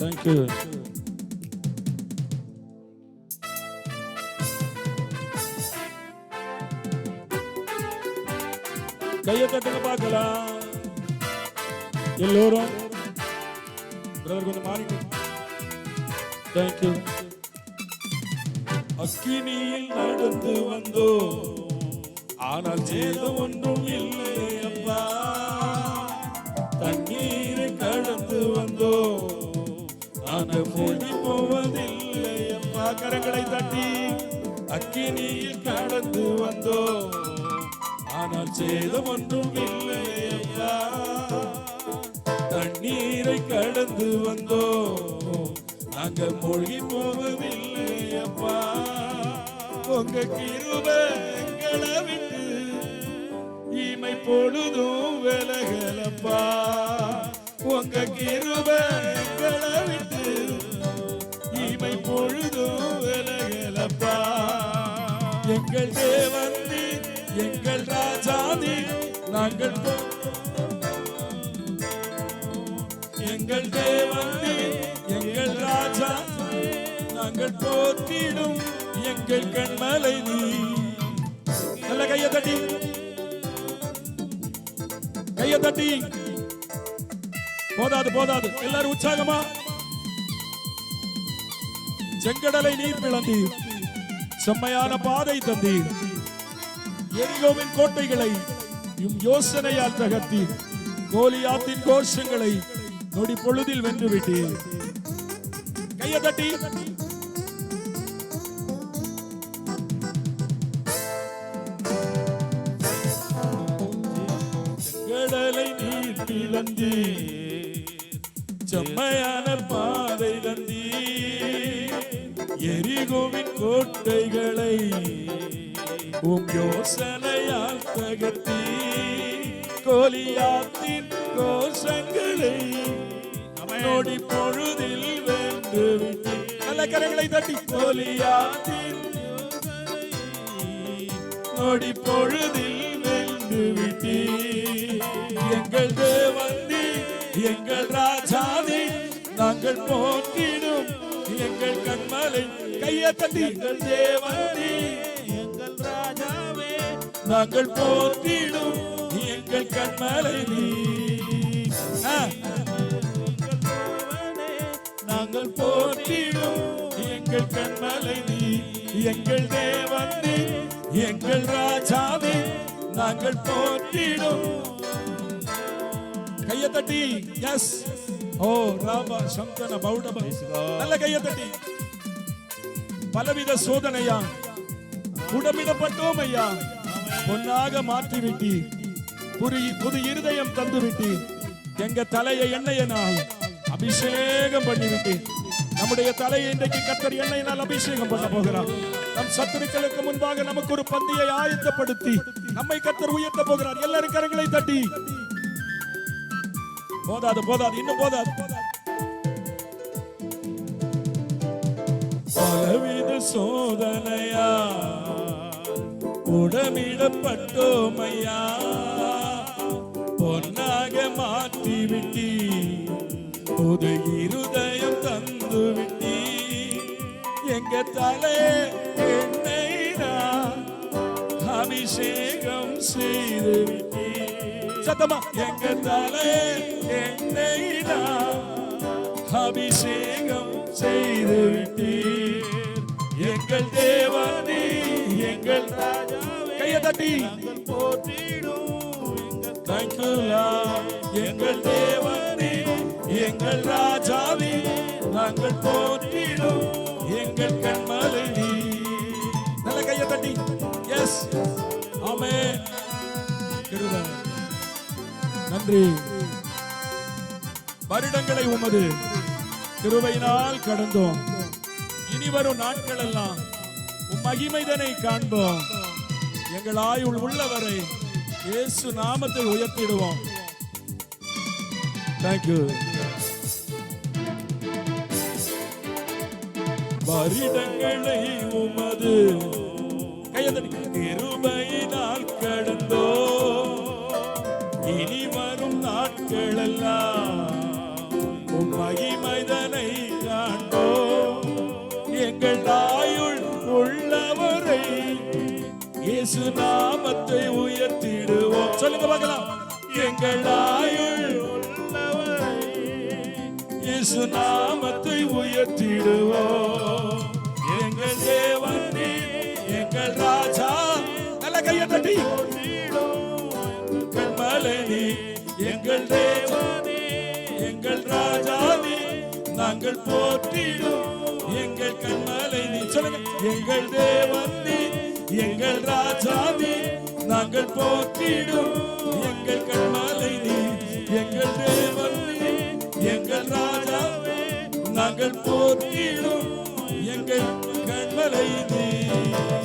Thank you. கையை தட்டுங்க பார்க்கலாம் எல்லோரும். பிரதர் கொஞ்சம் மாறிட்டு. Thank you. அக்கினியில் நடந்து வந்தோ ஆனால் சேதம் ஒன்றும் இல்லை அப்பா. தண்ணீரை கடந்து வந்தோ ஆனால் மூடி போவதில்லை அப்பா. கரங்களை தட்டி. அக்கினியில் கடந்து வந்தோ ஆனால் சேதம் ஒன்றும் இல்லை அப்பா. தண்ணீரை கடந்து வந்தோ நாங்கள் மூழ்கி போவதில்லை அப்பா. உங்க கிருபை எங்களை விட்டு இமை பொழுதும் விலகலப்பா. உங்க கிருபை எங்களை விட்டு இமை பொழுதும் விலகலப்பா. எங்கள் தேவன் நீர், எங்கள் ராஜா நீர், நாங்கள் எங்கள் தேவன் நீர், எங்கள் ராஜா நாங்கள் போற்றிடும் எங்கள் கண்மலை நீ. நல்ல கையை தட்டி, கையை தட்டி. போதாது போதாது, எல்லாரும் உற்சாகமா. செங்கடலை நீர் பிளந்தீர், செம்மையான பாதை தந்தீர், எரிகோவின் கோட்டைகளை யோசனையால் தகர்த்தீர், கோலியாத்தின் கோஷங்களை நொடி பொழுதில் வென்று விட்டீர். கையை தட்டி. செங்கடலை நீர் பிளந்தீர், செம்மையான பாதை தந்தீர், எரிகோவின் கோட்டைகளை யோசனையால் தகர்த்தீர், கோலியாத்தின் கோஷங்களை நொடி பொழுதில் வென்று விட்டீர். நல்ல கரங்களை தட்டி. கோலியாத்தின் நொடி பொழுதில் வென்று விட்டீர். எங்கள் தேவன் நீர், எங்கள் ராஜா நீர், நாங்கள் போற்றிடும் எங்கள் கண்மலை. கையை தட்டி. எங்கள் தேவன் நீர், எங்கள் ராஜாவே, நாங்கள் போற்றிடும் எங்கள் கண்மலை நீர். நாங்கள் போற்றிடும் எங்கள் கண்மலை நீர். எங்கள் தேவன் நீர், எங்கள் ராஜாவே, நாங்கள் போற்றிடும். கையை தட்டி. எஸ். ஓ ராமா சந்தன பௌடப. நல்ல கையை தட்டி. பலவித சோதனையா உடமிடப்பட்டோம் ஐயா, பொன்னாக மாற்றி விட்டீர், புது இருதயம் தந்து விட்டீர், எங்க தலையை எண்ணெயினால் அபிஷேகம் பண்ணி விட்டீர். நம்முடைய தலையை இன்றைக்கு கர்த்தர் எண்ணெயினால் அபிஷேகம் பண்ண போகிறார். நம் சத்துருக்களுக்கு முன்பாக நமக்கு ஒரு பந்தியை ஆயத்தப்படுத்தி நம்மை கர்த்தர் உயர்த்த போகிறார். எல்லாரும் கரங்களை தட்டி. போதாது போதாது, இன்னும் போதாது. பலவித சோதனையா உடமிடப்பட்டோம் ஐயா, பொன்னாக மாற்றி விட்டி, புது இருதயம் தந்து விட்டி, எங்க தலை எண்ணெயினா அபிஷேகம் செய்து விட்டி. சத்தமா. எங்க தலை எண்ணெயினா அபிஷேகம் செய்து விட்டீர். எங்கள் தேவனே, எங்கள் ராஜாவே, கையை தட்டி. நாங்கள் போற்றிடும் Thank you Lord. எங்கள் தேவனே, எங்கள் ராஜாவே, நாங்கள் போற்றிடும் எங்கள் கண்மலை நீர். நல்ல கையை தட்டி. எஸ். ஆமென். கிருபை. நன்றி. வருடங்களை உமது கிருபையினால் கடந்தோம். இனி வரும் நாட்கள் எல்லாம் உம் மகிமைதனை காண்போம். எங்கள் ஆயுள் உள்ளவரை இயேசு நாமத்தை உயர்த்திடுவோம். Thank you. வருடங்களை உமது கிருபையினால் கடந்தோம். இனி வரும் நாட்கள் எல்லாம் இயேசு நாமத்தை உயர்த்திடுவோம். சொல்லுங்க பார்க்கலாம். எங்கள் ஆயுள் உள்ளவரை இயேசு நாமத்தை உயர்த்திடுவோம். எங்கள் தேவன் நீர், எங்கள் ராஜா. நல்ல கையை தட்டி. கண்மலை நீர், எங்கள் தேவனே, எங்கள் ராஜா நீர், நாங்கள் போற்றிடும் எங்கள் கண்மலை நீர். சொல்லுங்க. எங்கள் தேவன் நீர், எங்கள் ராஜா நீர், நாங்கள் போற்றிடும் எங்கள் கண்மலை நீர். எங்கள் தேவன் நீர், எங்கள் ராஜாவே, நாங்கள் போற்றிடும் எங்கள் கண்மலை நீர்.